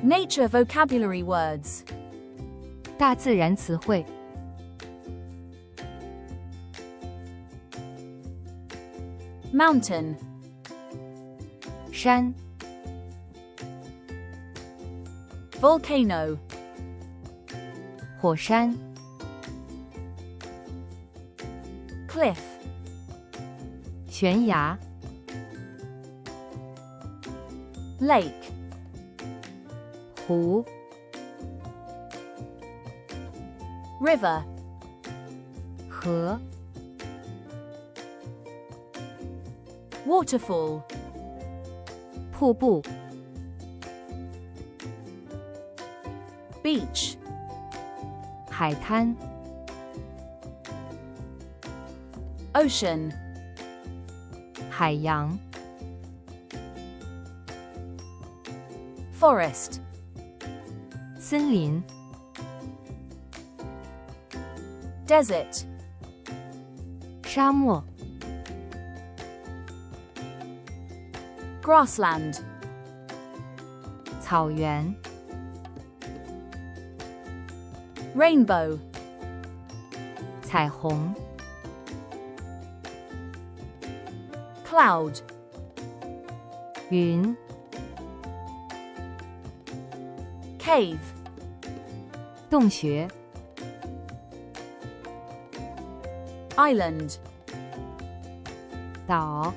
Nature vocabulary words. 大自然词汇。Mountain. 山。Volcano. 火山。Cliff. 悬崖。Lake. 湖。River. 河。Waterfall. 瀑布。Beach. 海滩。Ocean. 海洋。Forest. 森林。Desert. 沙漠。Grassland. 草原。Rainbow. 彩虹。Cloud. 云。Cave. 洞穴。Island. 岛。